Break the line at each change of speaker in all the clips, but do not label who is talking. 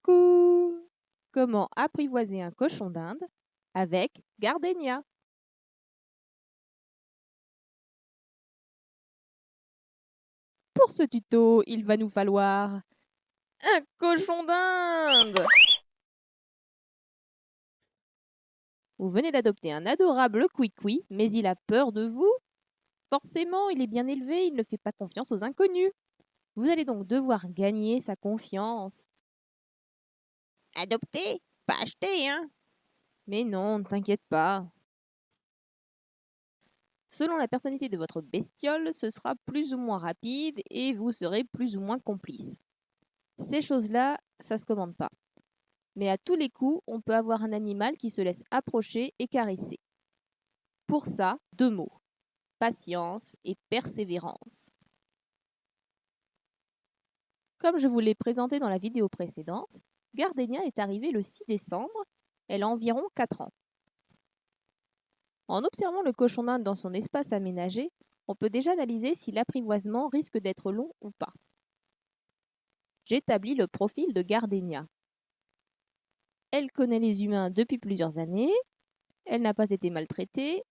Coucou! Comment apprivoiser un cochon d'Inde avec Gardenia? Pour ce tuto, il va nous falloir un cochon d'Inde! Vous venez d'adopter un adorable Kwik-Kwi, mais il a peur de vous? Forcément, il est bien élevé, il ne fait pas confiance aux inconnus. Vous allez donc devoir gagner sa confiance. Adopter, pas acheter, hein? Mais non, ne t'inquiète pas. Selon la personnalité de votre bestiole, ce sera plus ou moins rapide et vous serez plus ou moins complice. Ces choses-là, ça se commande pas. Mais à tous les coups, on peut avoir un animal qui se laisse approcher et caresser. Pour ça, 2 mots: patience et persévérance. Comme je vous l'ai présenté dans la vidéo précédente, Gardenia est arrivée le 6 décembre, elle a environ 4 ans. En observant le cochon d'Inde dans son espace aménagé, on peut déjà analyser si l'apprivoisement risque d'être long ou pas. J'établis le profil de Gardenia. Elle connaît les humains depuis plusieurs années, elle n'a pas été maltraitée,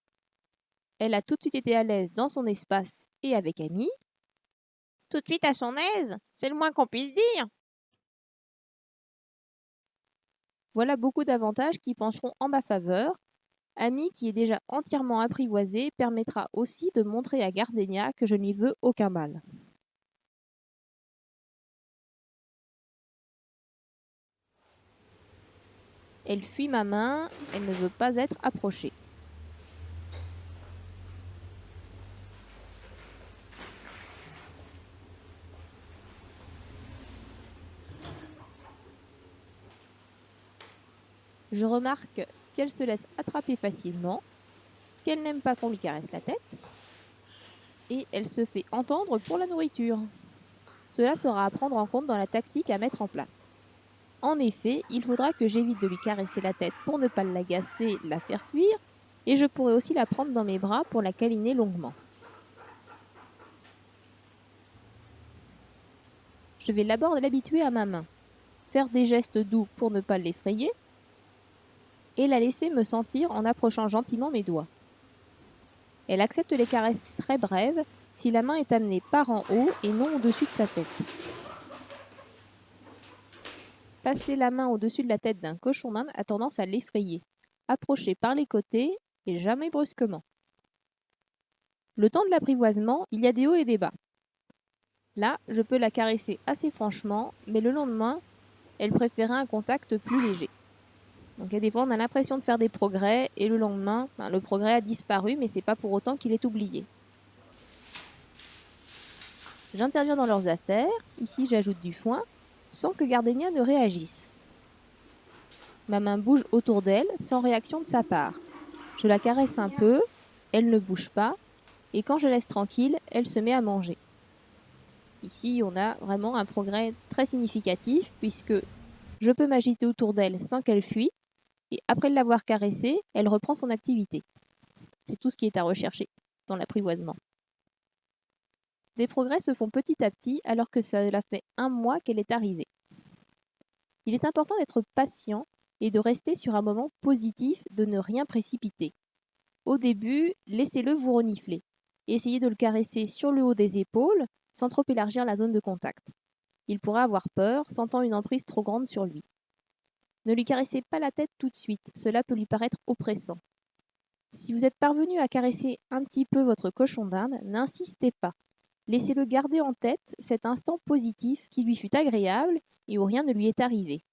elle a tout de suite été à l'aise dans son espace et avec Amy. Tout de suite à son aise, c'est le moins qu'on puisse dire. Voilà beaucoup d'avantages qui pencheront en ma faveur. Amy, qui est déjà entièrement apprivoisée, permettra aussi de montrer à Gardenia que je n'y veux aucun mal. Elle fuit ma main, elle ne veut pas être approchée. Je remarque qu'elle se laisse attraper facilement, qu'elle n'aime pas qu'on lui caresse la tête, et elle se fait entendre pour la nourriture. Cela sera à prendre en compte dans la tactique à mettre en place. En effet, il faudra que j'évite de lui caresser la tête pour ne pas l'agacer, la faire fuir, et je pourrais aussi la prendre dans mes bras pour la câliner longuement. Je vais d'abord l'habituer à ma main, faire des gestes doux pour ne pas l'effrayer, et la laisser me sentir en approchant gentiment mes doigts. Elle accepte les caresses très brèves si la main est amenée par en haut et non au-dessus de sa tête. Passer la main au-dessus de la tête d'un cochon d'Inde a tendance à l'effrayer. Approcher par les côtés et jamais brusquement. Le temps de l'apprivoisement, il y a des hauts et des bas. Là, je peux la caresser assez franchement, mais le lendemain, elle préférait un contact plus léger. Donc il y a des fois, on a l'impression de faire des progrès, et le lendemain, le progrès a disparu, mais c'est pas pour autant qu'il est oublié. J'interviens dans leurs affaires, ici j'ajoute du foin, sans que Gardenia ne réagisse. Ma main bouge autour d'elle, sans réaction de sa part. Je la caresse un peu, elle ne bouge pas, et quand je laisse tranquille, elle se met à manger. Ici, on a vraiment un progrès très significatif, puisque je peux m'agiter autour d'elle sans qu'elle fuit, et après l'avoir caressée, elle reprend son activité. C'est tout ce qui est à rechercher dans l'apprivoisement. Des progrès se font petit à petit alors que cela fait 1 mois qu'elle est arrivée. Il est important d'être patient et de rester sur un moment positif, de ne rien précipiter. Au début, laissez-le vous renifler et essayez de le caresser sur le haut des épaules sans trop élargir la zone de contact. Il pourra avoir peur, sentant une emprise trop grande sur lui. Ne lui caressez pas la tête tout de suite, cela peut lui paraître oppressant. Si vous êtes parvenu à caresser un petit peu votre cochon d'Inde, n'insistez pas. Laissez-le garder en tête cet instant positif qui lui fut agréable et où rien ne lui est arrivé.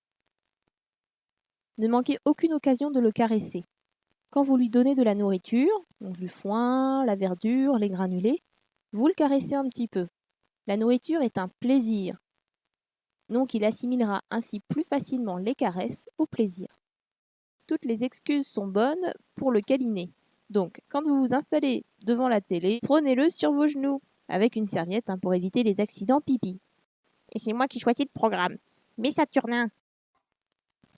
Ne manquez aucune occasion de le caresser. Quand vous lui donnez de la nourriture, donc du foin, la verdure, les granulés, vous le caressez un petit peu. La nourriture est un plaisir, donc il assimilera ainsi plus facilement les caresses au plaisir. Toutes les excuses sont bonnes pour le câliner. Donc, quand vous vous installez devant la télé, prenez-le sur vos genoux, avec une serviette pour éviter les accidents pipi. Et c'est moi qui choisis le programme. Mais Saturnin!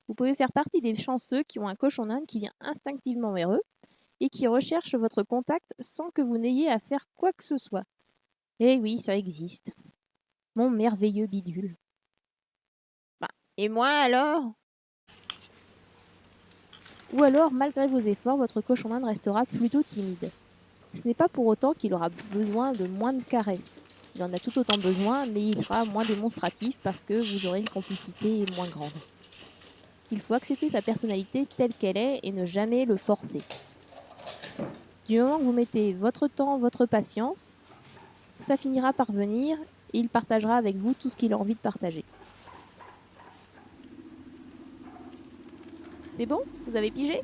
Vous pouvez faire partie des chanceux qui ont un cochon d'Inde qui vient instinctivement vers eux et qui recherche votre contact sans que vous n'ayez à faire quoi que ce soit. Eh oui, ça existe. Mon merveilleux bidule. Et moi alors? Ou alors, malgré vos efforts, votre cochon d'Inde restera plutôt timide. Ce n'est pas pour autant qu'il aura besoin de moins de caresses. Il en a tout autant besoin, mais il sera moins démonstratif parce que vous aurez une complicité moins grande. Il faut accepter sa personnalité telle qu'elle est et ne jamais le forcer. Du moment que vous mettez votre temps, votre patience, ça finira par venir et il partagera avec vous tout ce qu'il a envie de partager. C'est bon? Vous avez pigé?